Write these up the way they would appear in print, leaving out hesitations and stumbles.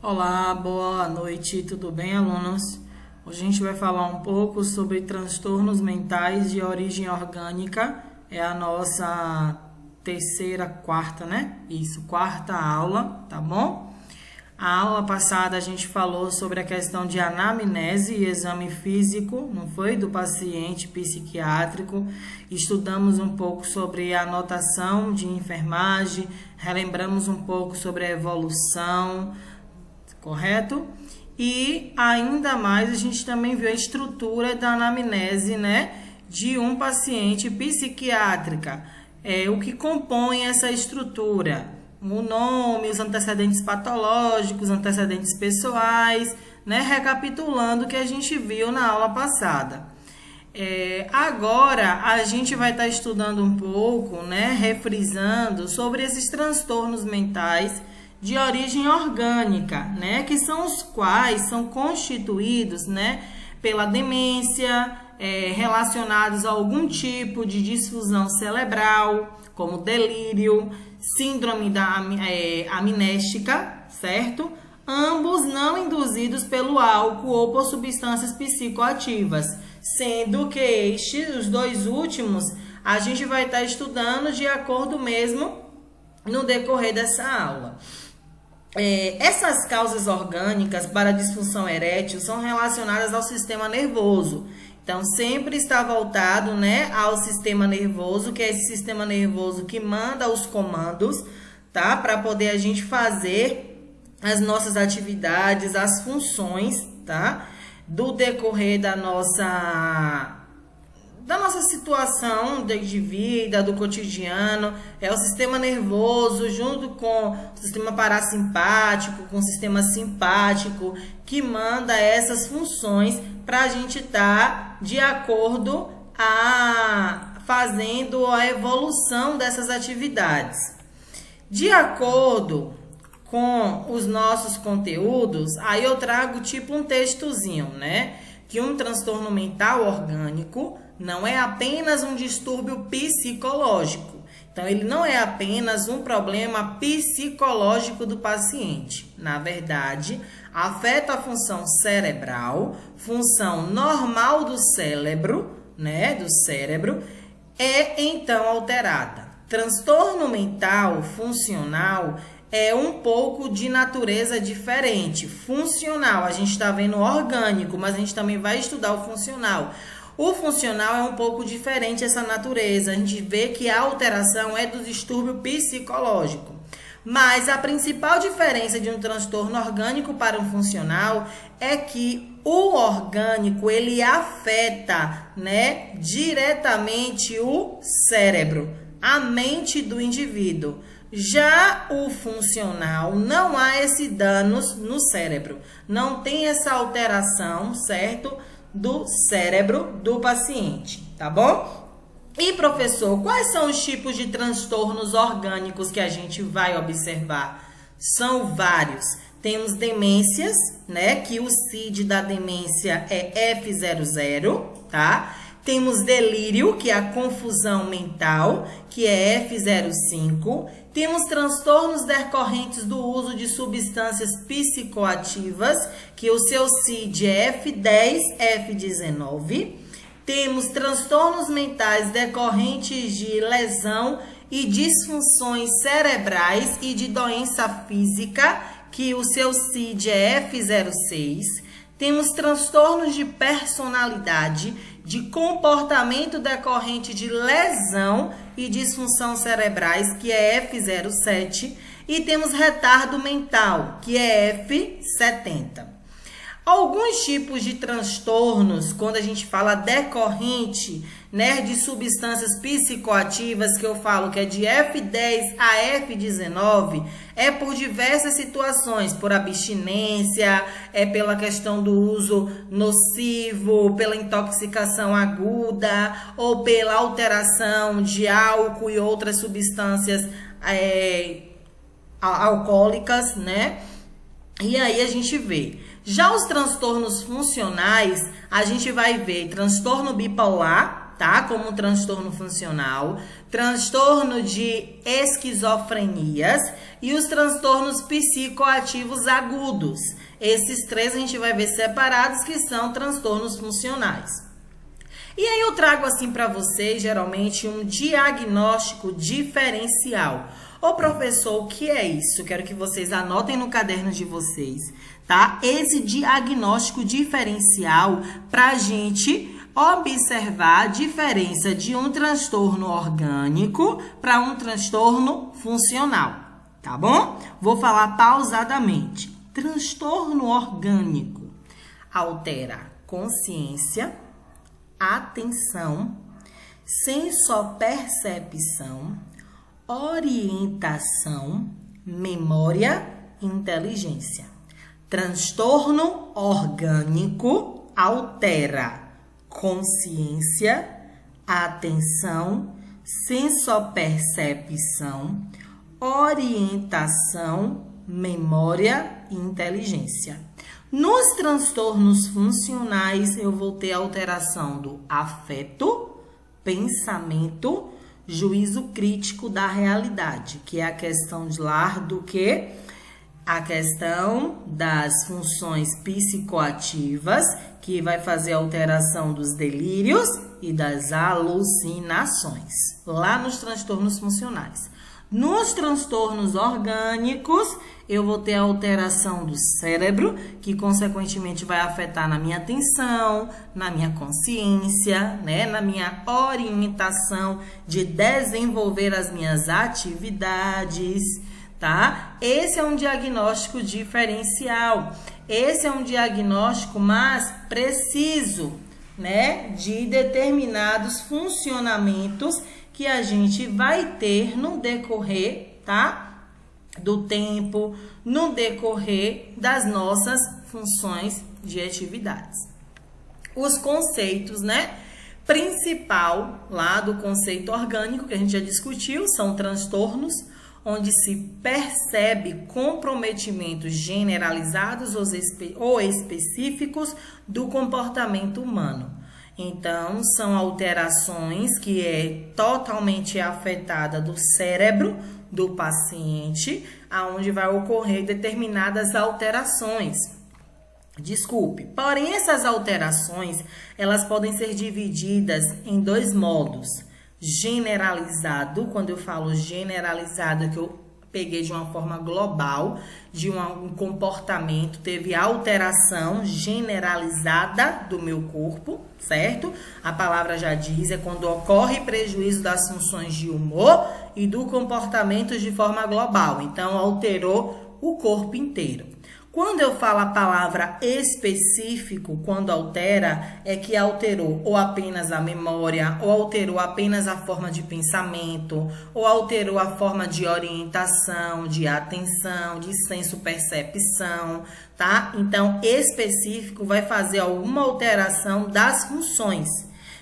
Olá, boa noite, tudo bem, alunos? Hoje a gente vai falar um pouco sobre transtornos mentais de origem orgânica. É a nossa quarta, né? Isso, quarta aula, tá bom? A aula passada a gente falou sobre a questão de anamnese e exame físico, não foi? Do paciente psiquiátrico. Estudamos um pouco sobre a anotação de enfermagem, relembramos um pouco sobre a evolução, correto? E ainda mais a gente também viu a estrutura da anamnese, né, de um paciente psiquiátrica. O que compõe essa estrutura? O nome, os antecedentes patológicos, antecedentes pessoais, né, recapitulando o que a gente viu na aula passada. Agora a gente vai estar estudando um pouco, né, refrisando sobre esses transtornos mentais de origem orgânica, né, que são os quais são constituídos, né, pela demência, relacionados a algum tipo de disfunção cerebral, como delírio, síndrome da amnéstica, certo? Ambos não induzidos pelo álcool ou por substâncias psicoativas, sendo que os dois últimos a gente vai estar estudando de acordo mesmo no decorrer dessa aula. Essas causas orgânicas para a disfunção erétil são relacionadas ao sistema nervoso. Então, sempre está voltado, né, ao sistema nervoso, que é esse sistema nervoso que manda os comandos, tá? Para poder a gente fazer as nossas atividades, as funções, tá? Do decorrer da nossa situação de vida, do cotidiano. É o sistema nervoso junto com o sistema parasimpático, com o sistema simpático, que manda essas funções para a gente estar de acordo fazendo a evolução dessas atividades. De acordo com os nossos conteúdos, aí eu trago tipo um textozinho, né? Que um transtorno mental orgânico não é apenas um distúrbio psicológico. Então, ele não é apenas um problema psicológico do paciente. Na verdade, afeta a função cerebral, função normal do cérebro, né? Do cérebro, é então alterada. Transtorno mental funcional é um pouco de natureza diferente. Funcional, a gente está vendo orgânico, mas a gente também vai estudar o funcional. O funcional é um pouco diferente essa natureza. A gente vê que a alteração é do distúrbio psicológico. Mas a principal diferença de um transtorno orgânico para um funcional é que o orgânico, ele afeta, né, diretamente o cérebro, a mente do indivíduo. Já o funcional, não há esse dano no cérebro. Não tem essa alteração, certo? Do cérebro do paciente, tá bom? E, professor, quais são os tipos de transtornos orgânicos que a gente vai observar? São vários. Temos demências, né? Que o CID da demência é F00, tá? Temos delírio, que é a confusão mental, que é F05. Temos transtornos decorrentes do uso de substâncias psicoativas, que o seu CID é F10, F19. Temos transtornos mentais decorrentes de lesão e disfunções cerebrais e de doença física, que o seu CID é F06. Temos transtornos de personalidade, de comportamento decorrente de lesão e disfunção cerebrais, que é F07. E temos retardo mental, que é F70. Alguns tipos de transtornos, quando a gente fala decorrente, né, de substâncias psicoativas, que eu falo que é de F10 a F19, é por diversas situações, por abstinência, pela questão do uso nocivo, pela intoxicação aguda, ou pela alteração de álcool e outras substâncias alcoólicas, né? E aí a gente vê. Já os transtornos funcionais, a gente vai ver transtorno bipolar, tá? Como um transtorno funcional, transtorno de esquizofrenias, e os transtornos psicoativos agudos. Esses 3 a gente vai ver separados, que são transtornos funcionais. E aí eu trago assim para vocês, geralmente, um diagnóstico diferencial. Ô professor, o que é isso? Quero que vocês anotem no caderno de vocês, tá? Esse diagnóstico diferencial para a gente observar a diferença de um transtorno orgânico para um transtorno funcional, tá bom? Vou falar pausadamente. Transtorno orgânico altera consciência, atenção, sensopercepção, orientação, memória e inteligência. Transtorno orgânico altera consciência, atenção, sensopercepção, orientação, memória e inteligência. Nos transtornos funcionais, eu vou ter alteração do afeto, pensamento, juízo crítico da realidade, que é a questão de lá do que a questão das funções psicoativas, que vai fazer alteração dos delírios e das alucinações, lá nos transtornos funcionais. Nos transtornos orgânicos, eu vou ter a alteração do cérebro, que consequentemente vai afetar na minha atenção, na minha consciência, né, na minha orientação de desenvolver as minhas atividades, tá? Esse é um diagnóstico diferencial. Esse é um diagnóstico mais preciso, né, de determinados funcionamentos que a gente vai ter no decorrer, tá, do tempo, no decorrer das nossas funções de atividades. Os conceitos, né, principal lá do conceito orgânico que a gente já discutiu são transtornos onde se percebe comprometimentos generalizados ou específicos do comportamento humano. Então, são alterações que é totalmente afetada do cérebro do paciente, aonde vai ocorrer determinadas alterações. Desculpe. Porém, essas alterações, elas podem ser divididas em 2 modos. Generalizado, quando eu falo generalizado, é que eu peguei de uma forma global, de um comportamento, teve alteração generalizada do meu corpo, certo? A palavra já diz, é quando ocorre prejuízo das funções de humor e do comportamento de forma global. Então, alterou o corpo inteiro. Quando eu falo a palavra específico, quando altera, é que alterou ou apenas a memória, ou alterou apenas a forma de pensamento, ou alterou a forma de orientação, de atenção, de senso-percepção, tá? Então, específico vai fazer alguma alteração das funções,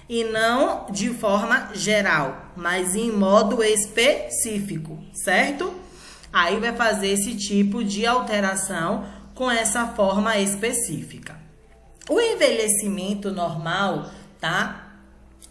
e não de forma geral, mas em modo específico, certo? Aí vai fazer esse tipo de alteração com essa forma específica. O envelhecimento normal, tá?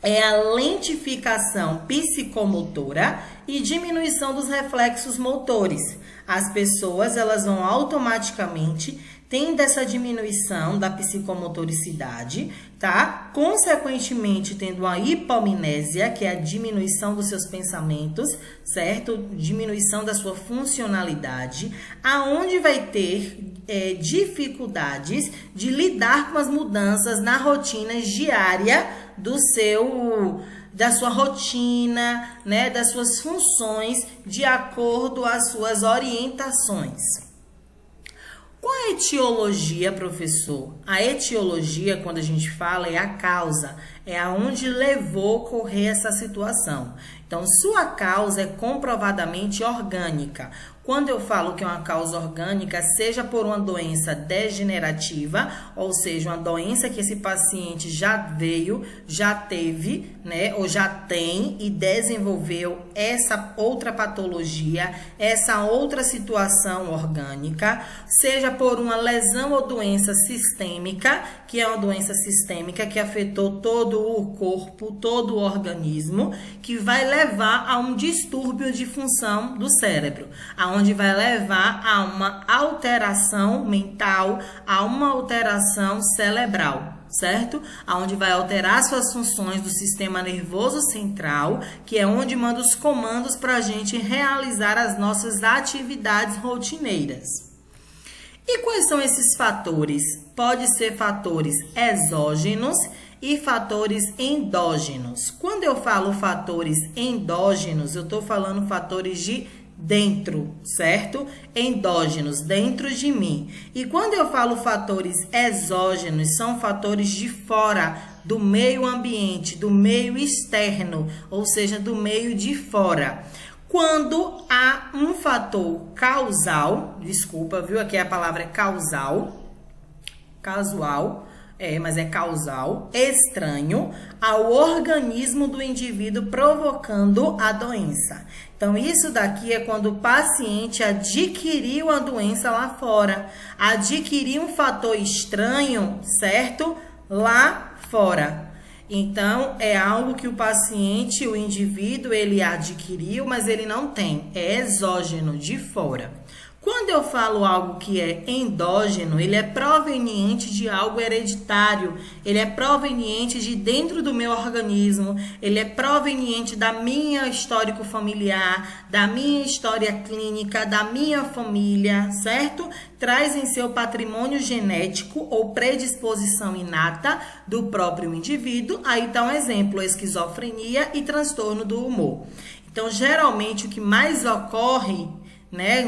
É a lentificação psicomotora e diminuição dos reflexos motores. As pessoas, elas vão automaticamente tendo essa diminuição da psicomotoricidade, tá? Consequentemente, tendo a hipomnésia, que é a diminuição dos seus pensamentos, certo? Diminuição da sua funcionalidade, aonde vai ter dificuldades de lidar com as mudanças na rotina diária da sua rotina, né? Das suas funções, de acordo às suas orientações. Qual a etiologia, professor? A etiologia, quando a gente fala, é a causa, é aonde levou a ocorrer essa situação. Então, sua causa é comprovadamente orgânica. Quando eu falo que é uma causa orgânica, seja por uma doença degenerativa, ou seja, uma doença que esse paciente já veio, já teve, né, ou já tem e desenvolveu essa outra patologia, essa outra situação orgânica, seja por uma lesão ou doença sistêmica, que é uma doença sistêmica que afetou todo todo o corpo, todo o organismo, que vai levar a um distúrbio de função do cérebro, aonde vai levar a uma alteração mental, a uma alteração cerebral, certo? Aonde vai alterar suas funções do sistema nervoso central, que é onde manda os comandos para a gente realizar as nossas atividades rotineiras. E quais são esses fatores? Pode ser fatores exógenos e fatores endógenos. Quando eu falo fatores endógenos, eu estou falando fatores de dentro, certo? Endógenos, dentro de mim. E quando eu falo fatores exógenos, são fatores de fora, do meio ambiente, do meio externo, ou seja, do meio de fora. Quando há um fator causal, desculpa, viu? Aqui a palavra é causal, casual, mas é causal, estranho ao organismo do indivíduo provocando a doença. Então, isso daqui é quando o paciente adquiriu a doença lá fora, adquiriu um fator estranho, certo? Lá fora. Então, é algo que o paciente, o indivíduo, ele adquiriu, mas ele não tem. É exógeno, de fora. Quando eu falo algo que é endógeno, ele é proveniente de algo hereditário, ele é proveniente de dentro do meu organismo, ele é proveniente da minha histórico familiar, da minha história clínica, da minha família, certo? Traz em seu patrimônio genético ou predisposição inata do próprio indivíduo. Aí está um exemplo, esquizofrenia e transtorno do humor. Então, geralmente, o que mais ocorre,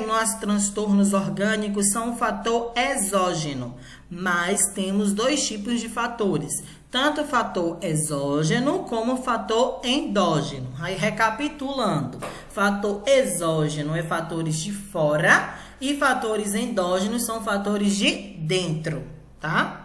nossos transtornos orgânicos são um fator exógeno, mas temos dois tipos de fatores, tanto o fator exógeno como o fator endógeno. Aí, recapitulando, fator exógeno é fatores de fora e fatores endógenos são fatores de dentro, tá?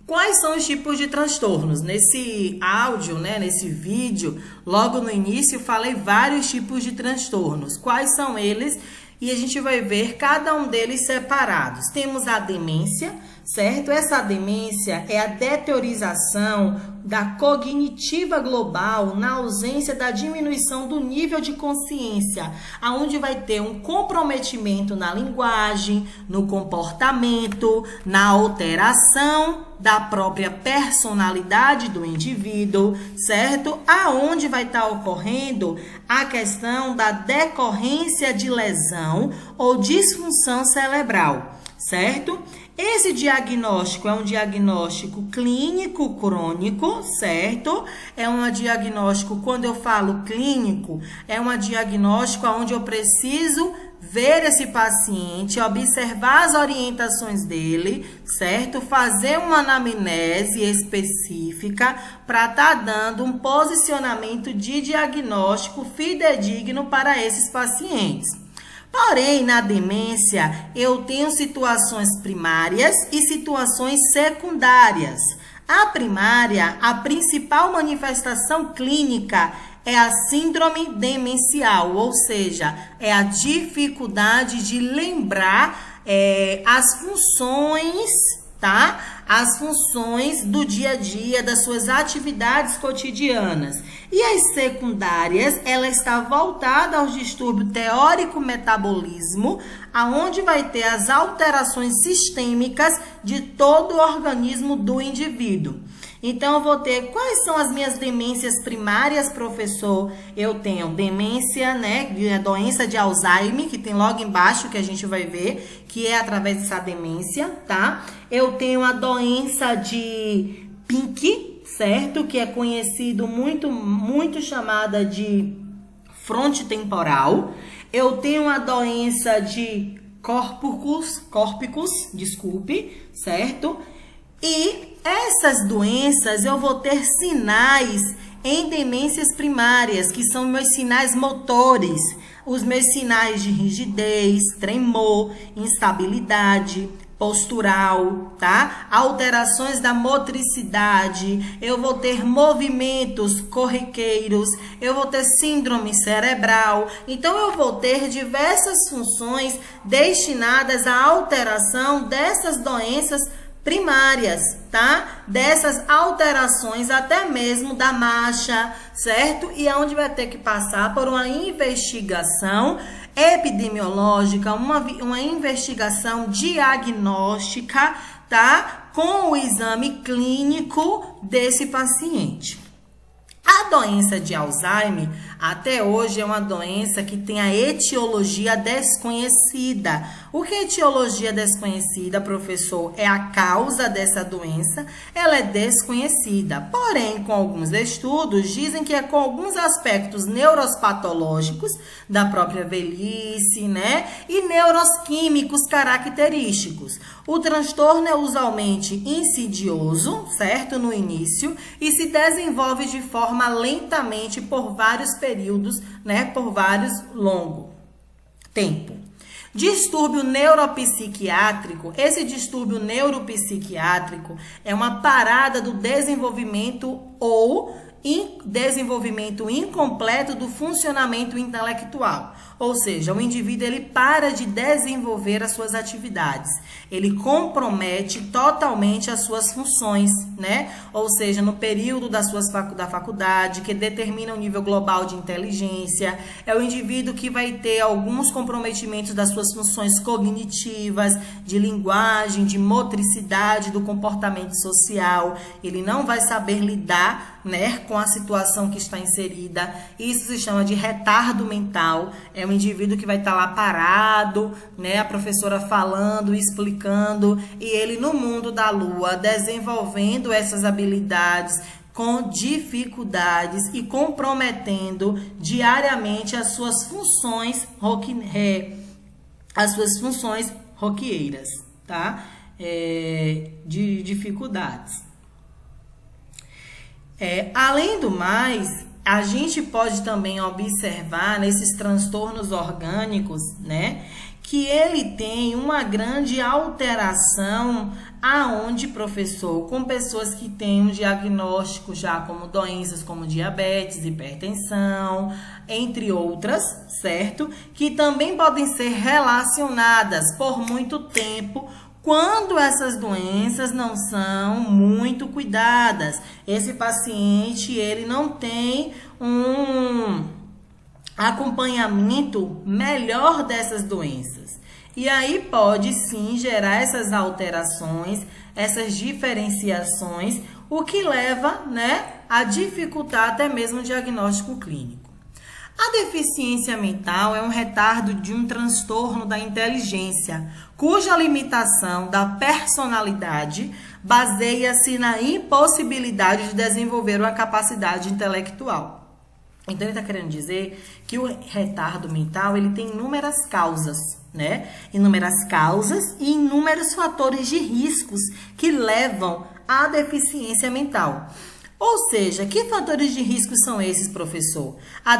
Quais são os tipos de transtornos? Nesse áudio, nesse vídeo, logo no início, falei vários tipos de transtornos. Quais são eles? E a gente vai ver cada um deles separados. Temos a demência, certo? Essa demência é a deteriorização da cognitiva global na ausência da diminuição do nível de consciência, aonde vai ter um comprometimento na linguagem, no comportamento, na alteração da própria personalidade do indivíduo, certo? Aonde vai estar ocorrendo a questão da decorrência de lesão ou disfunção cerebral, certo? Esse diagnóstico é um diagnóstico clínico crônico, certo? É um diagnóstico, quando eu falo clínico, é um diagnóstico onde eu preciso ver esse paciente, observar as orientações dele, certo? Fazer uma anamnese específica para estar dando um posicionamento de diagnóstico fidedigno para esses pacientes. Porém, na demência, eu tenho situações primárias e situações secundárias. A primária, a principal manifestação clínica é a síndrome demencial, ou seja, é a dificuldade de lembrar as funções, tá? As funções do dia a dia, das suas atividades cotidianas. E as secundárias, ela está voltada ao distúrbio teórico-metabolismo, aonde vai ter as alterações sistêmicas de todo o organismo do indivíduo. Então, eu vou ter, quais são as minhas demências primárias, professor? Eu tenho demência, a doença de Alzheimer, que tem logo embaixo, que a gente vai ver, que é através dessa demência, tá? Eu tenho a doença de Pink, certo? Que é conhecido muito chamada de frontotemporal. Eu tenho a doença de córpicos, certo? E essas doenças eu vou ter sinais em demências primárias, que são meus sinais motores, os meus sinais de rigidez, tremor, instabilidade postural, tá? Alterações da motricidade, eu vou ter movimentos corriqueiros, eu vou ter síndrome cerebral. Então, eu vou ter diversas funções destinadas à alteração dessas doenças primárias, tá? Dessas alterações, até mesmo da marcha, certo? E onde vai ter que passar por uma investigação epidemiológica, uma investigação diagnóstica, tá? Com o exame clínico desse paciente. A doença de Alzheimer, até hoje, é uma doença que tem a etiologia desconhecida. O que é etiologia desconhecida, professor? É a causa dessa doença, ela é desconhecida. Porém, com alguns estudos, dizem que é com alguns aspectos neuropatológicos da própria velhice, né? E neuroquímicos característicos. O transtorno é usualmente insidioso, certo? No início, e se desenvolve de forma lentamente por vários períodos, né? Por vários longo tempo. Distúrbio neuropsiquiátrico. Esse distúrbio neuropsiquiátrico é uma parada do desenvolvimento ou desenvolvimento incompleto do funcionamento intelectual. Ou seja, o indivíduo ele para de desenvolver as suas atividades. Ele compromete totalmente as suas funções, né? Ou seja, no período da faculdade, que determina o nível global de inteligência, é o indivíduo que vai ter alguns comprometimentos das suas funções cognitivas, de linguagem, de motricidade, do comportamento social. Ele não vai saber lidar, né, com a situação que está inserida. Isso se chama de retardo mental. É um indivíduo que vai estar lá parado, né, a professora falando, explicando, e ele no mundo da lua desenvolvendo essas habilidades com dificuldades e comprometendo diariamente as suas funções roqueiras, tá? De dificuldades. Além do mais, a gente pode também observar nesses transtornos orgânicos, né, que ele tem uma grande alteração aonde, professor, com pessoas que têm um diagnóstico já como doenças como diabetes, hipertensão, entre outras, certo? Que também podem ser relacionadas por muito tempo quando essas doenças não são muito cuidadas. Esse paciente, ele não tem um acompanhamento melhor dessas doenças. E aí pode sim gerar essas alterações, essas diferenciações, o que leva, né, a dificultar até mesmo o diagnóstico clínico. A deficiência mental é um retardo de um transtorno da inteligência, cuja limitação da personalidade baseia-se na impossibilidade de desenvolver uma capacidade intelectual. Então, ele está querendo dizer que o retardo mental ele tem inúmeras causas, né? Inúmeras causas e inúmeros fatores de riscos que levam à deficiência mental. Ou seja, que fatores de risco são esses, professor? A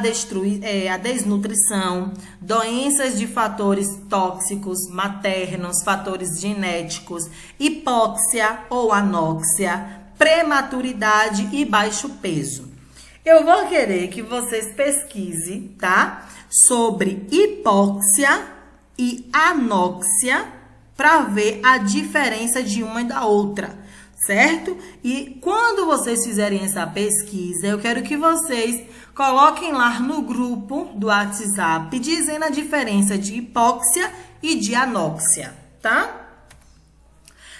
desnutrição, doenças de fatores tóxicos maternos, fatores genéticos, hipóxia ou anóxia, prematuridade e baixo peso. Eu vou querer que vocês pesquisem, tá? Sobre hipóxia e anóxia para ver a diferença de uma e da outra, certo? E quando vocês fizerem essa pesquisa, eu quero que vocês coloquem lá no grupo do WhatsApp dizendo a diferença de hipóxia e de anóxia, tá?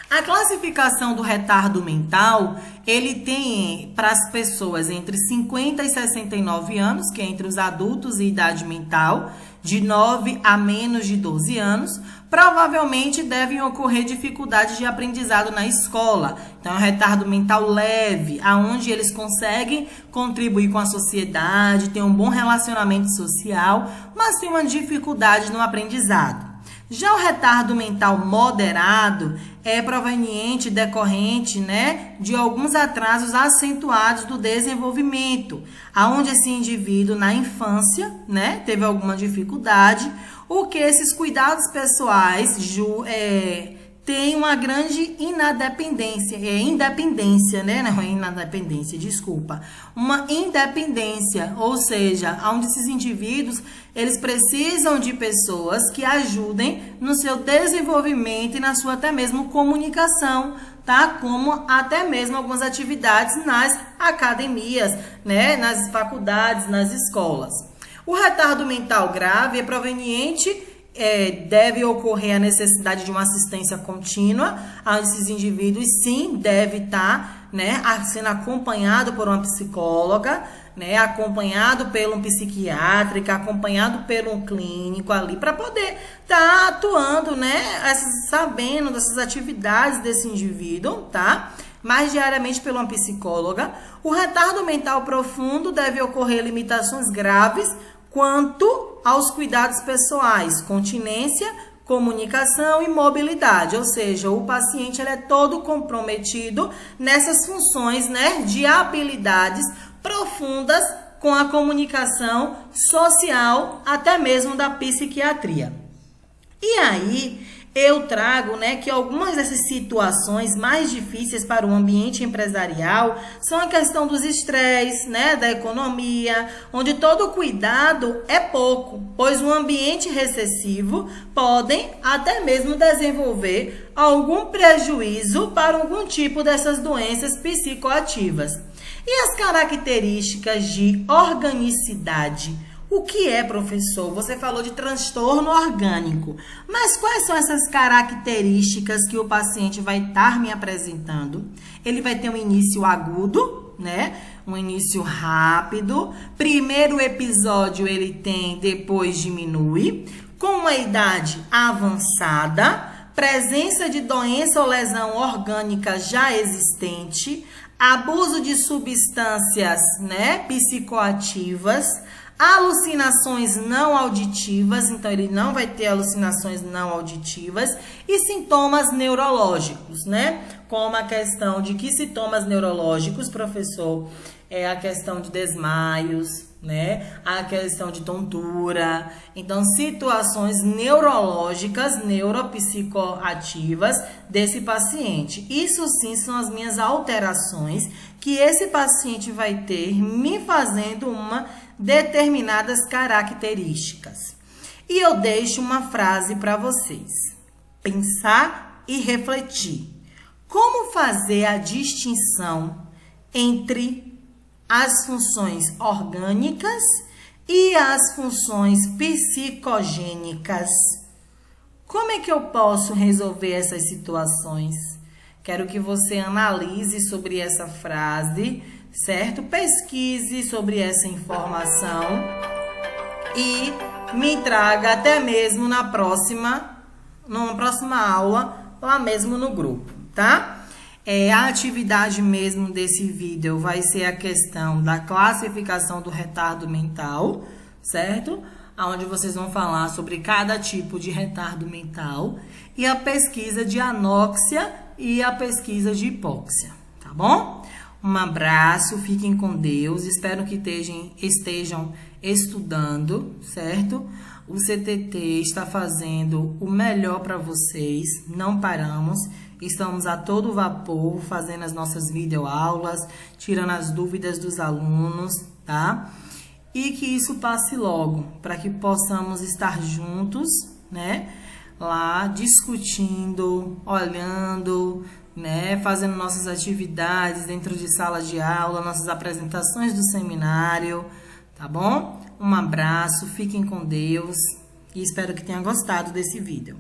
A classificação do retardo mental, ele tem para as pessoas entre 50 e 69 anos, que é entre os adultos e idade mental, de 9 a menos de 12 anos, provavelmente devem ocorrer dificuldades de aprendizado na escola. Então, é um retardo mental leve, aonde eles conseguem contribuir com a sociedade, ter um bom relacionamento social, mas tem uma dificuldade no aprendizado. Já o retardo mental moderado é proveniente, decorrente, né, de alguns atrasos acentuados do desenvolvimento, aonde esse indivíduo na infância, né, teve alguma dificuldade, o que esses cuidados pessoais tem uma grande independência, né? Não é inadependência, desculpa. Uma independência, ou seja, onde esses indivíduos, eles precisam de pessoas que ajudem no seu desenvolvimento e na sua até mesmo comunicação, tá? Como até mesmo algumas atividades nas academias, né? Nas faculdades, nas escolas. O retardo mental grave é proveniente deve ocorrer a necessidade de uma assistência contínua a esses indivíduos, sim, deve estar, né, sendo acompanhado por uma psicóloga, né, acompanhado por um psiquiátrico, acompanhado por um clínico ali, para poder estar atuando, né, sabendo dessas atividades desse indivíduo, tá? Mais diariamente por uma psicóloga. O retardo mental profundo deve ocorrer limitações graves quanto aos cuidados pessoais, continência, comunicação e mobilidade, ou seja, o paciente ele é todo comprometido nessas funções, né, de habilidades profundas com a comunicação social, até mesmo da psiquiatria. E aí, eu trago, né, que algumas dessas situações mais difíceis para o ambiente empresarial são a questão dos estresses, né, da economia, onde todo cuidado é pouco, pois o ambiente recessivo podem até mesmo desenvolver algum prejuízo para algum tipo dessas doenças psicoativas. E as características de organicidade? O que é, professor? Você falou de transtorno orgânico, mas quais são essas características que o paciente vai estar me apresentando? Ele vai ter um início agudo, né? Um início rápido. Primeiro episódio ele tem, depois diminui. Com uma idade avançada, presença de doença ou lesão orgânica já existente, abuso de substâncias, né, psicoativas, alucinações não auditivas, então ele não vai ter alucinações não auditivas, e sintomas neurológicos, né? Como a questão de que sintomas neurológicos, professor, é a questão de desmaios, né? A questão de tontura. Então, situações neurológicas, neuropsicoativas desse paciente. Isso sim são as minhas alterações que esse paciente vai ter me fazendo uma determinadas características. E eu deixo uma frase para vocês. Pensar e refletir. Como fazer a distinção entre as funções orgânicas e as funções psicogênicas? Como é que eu posso resolver essas situações? Quero que você analise sobre essa frase, certo? Pesquise sobre essa informação e me traga até mesmo numa próxima aula, lá mesmo no grupo, tá? A atividade mesmo desse vídeo vai ser a questão da classificação do retardo mental, certo? Onde vocês vão falar sobre cada tipo de retardo mental e a pesquisa de anóxia e a pesquisa de hipóxia, tá bom? Um abraço, fiquem com Deus, espero que estejam estudando, certo? O CTT está fazendo o melhor para vocês, não paramos, estamos a todo vapor fazendo as nossas videoaulas, tirando as dúvidas dos alunos, tá? E que isso passe logo, para que possamos estar juntos, né? Lá discutindo, olhando, né? Fazendo nossas atividades dentro de sala de aula, nossas apresentações do seminário, tá bom? Um abraço, fiquem com Deus e espero que tenham gostado desse vídeo.